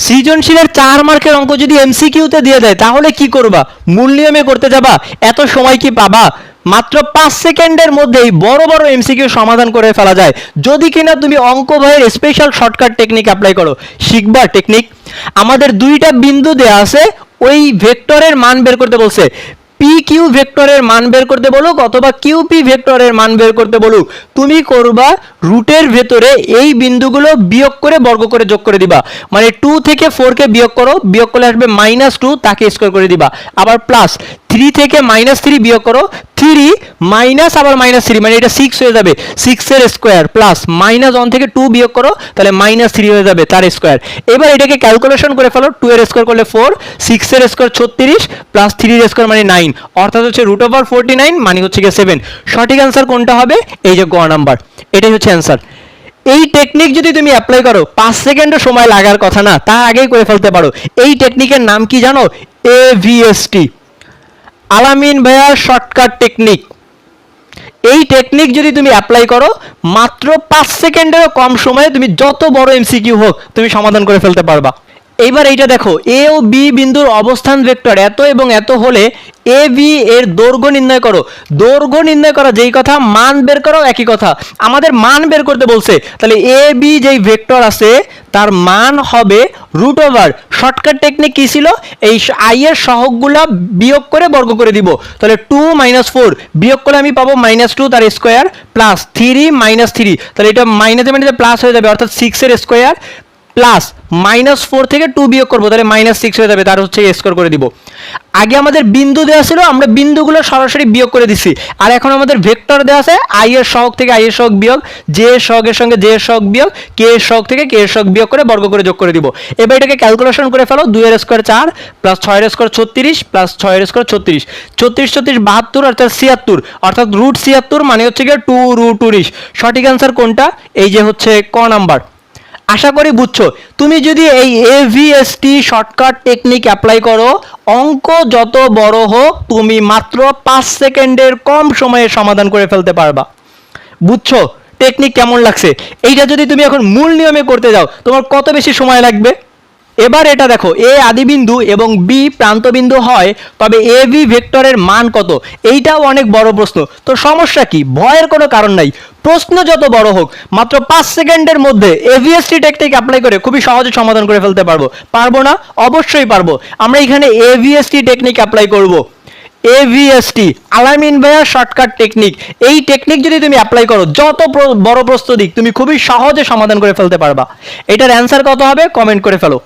সৃজনশীলের 4 মার্কের অঙ্ক যদি এমসিকিউতে দিয়ে দেয় তাহলে কি করবা? মূল নিয়মে করতে যাবা? এত সময় কি পাবা? মাত্র 5 সেকেন্ডের মধ্যেই বড় বড় এমসিকিউ সমাধান করে ফেলা যায় যদি কিনা তুমি অঙ্ক বইয়ের স্পেশাল শর্টকাট টেকনিক অ্যাপ্লাই করো। শিখবা টেকনিক। আমাদের দুইটা বিন্দু দেয়া আছে, ওই ভেক্টরের মান বের করতে বলছে। পি কিউ ভেক্টরের মান বের করতে বলুক অথবা কিউপি ভেক্টরের মান বের করতে বলুক, তুমি করবা রুটের ভেতরে এই বিন্দুগুলো বিয়োগ করে বর্গ করে যোগ করে দিবা। মানে 2 থেকে 4 কে বিয়োগ করো, বিয়োগ করলে আসবে -2, তাকে স্কয়ার করে দিবা। আবার প্লাস 3 থেকে -3 বিয়োগ করো, 3 মাইনাস আবার -3 মানে এটা 6 হয়ে যাবে, 6 এর স্কয়ার প্লাস -1 থেকে 2 বিয়োগ করো তাহলে -3 হয়ে যাবে তার স্কয়ার। এবার এটাকে ক্যালকুলেশন করে ফেলো, 2 এর স্কয়ার করলে 4, 6 এর স্কয়ার 36 প্লাস 3 এর স্কয়ার মানে 9, অর্থাৎ হচ্ছে √49 মানে হচ্ছে কি 7। সঠিক অ্যান্সার কোনটা হবে? এই যে গ নাম্বার, এটাই হচ্ছে অ্যান্সার। এই টেকনিক যদি তুমি অ্যাপ্লাই করো 5 সেকেন্ডও সময় লাগার কথা না, তার আগেই করে ফেলতে পারো। এই টেকনিকের নাম কি জানো? এভিএসটি, আলামিন ভাইয়ার শর্টকাট টেকনিক। এই টেকনিক যদি তুমি অ্যাপ্লাই করো মাত্র 5 সেকেন্ডেরও কম সময়ে তুমি যত বড় এমসিকিউ হোক তুমি সমাধান করে ফেলতে পারবা। এইবার এইটা দেখো, এ ও বি বিন্দুর অবস্থান ভেক্টর এত এবং এত হলে এ বি এর দৈর্ঘ্য নির্ণয় করো। দৈর্ঘ্য নির্ণয় করা যেই কথা, মান বের করো একই কথা। আমাদের মান বের করতে বলছে, তাহলে এ বি যেই ভেক্টর আছে তার মান হবে √। শর্টকাট টেকনিক কি ছিল? এই আই এর সহগগুলা বিয়োগ করে বর্গ করে দিব। তাহলে 2 - 4 বিয়োগ করলে আমি পাবো -2 তার স্কয়ার প্লাস 3 - 3, তাহলে এটা মাইনাসে মাইনাসে প্লাস হয়ে যাবে, অর্থাৎ 6 এর স্কয়ার প্লাস -4 থেকে 2 বিয়োগ করবো তাহলে -6 হয়ে যাবে, তার হচ্ছে স্কয়ার করে দিব। আগে আমাদের বিন্দু দেওয়া ছিল, আমরা বিন্দুগুলো সরাসরি বিয়োগ করে দিচ্ছি। আর এখন আমাদের ভেক্টর দেওয়া আছে, আই এর সহগ থেকে আই এর সহগ বিয়োগ, জে এর সহগের সঙ্গে জে এর সহগ বিয়োগ, কে এর সহগ থেকে কে এর সহগ বিয়োগ করে বর্গ করে যোগ করে দিব। এবার এটাকে ক্যালকুলেশন করে ফেলো, 2 এর স্কয়ার 4 প্লাস 6 এর স্কয়ার 36 প্লাস 6 এর স্কয়ার 36, 34 34 72 অর্থাৎ 76, অর্থাৎ √76 মানে হচ্ছে গিয়ে 2√19। সঠিক অ্যান্সার কোনটা? এই যে হচ্ছে ক নাম্বার। আশা করি বুঝছো। তুমি যদি এই এভিএসটি শর্টকাট টেকনিক অ্যাপ্লাই করো, অঙ্ক যত বড় হোক তুমি মাত্র 5 সেকেন্ডের কম সময়ে সমাধান করে ফেলতে পারবা। বুঝছো টেকনিক কেমন লাগছে? এইটা যদি তুমি এখন মূল নিয়মে করতে যাও তোমার কত বেশি সময় লাগবে? এবার এটা দেখো, এ আদিবিন্দু এবং বি প্রান্তবিন্দু হয়, তবে এ বি ভেক্টরের মান কত? এইটাও অনেক বড় প্রশ্ন। তো সমস্যা কি? ভয়ের কোনো কারণ নাই। প্রশ্ন যত বড় হোক মাত্র 5 সেকেন্ডের মধ্যে এভিএসটি টেকনিক অ্যাপ্লাই করে খুবই সহজে সমাধান করে ফেলতে পারবো। পারবো না? অবশ্যই পারবো। আমরা এখানে এভিএসটি টেকনিক অ্যাপ্লাই করব। এভিএসটি, আলামিন ভাইয়ার শর্টকাট টেকনিক। এই টেকনিক যদি তুমি অ্যাপ্লাই করো যত বড় প্রশ্ন দিক তুমি খুবই সহজে সমাধান করে ফেলতে পারবা। এটার অ্যান্সার কত হবে কমেন্ট করে ফেলো।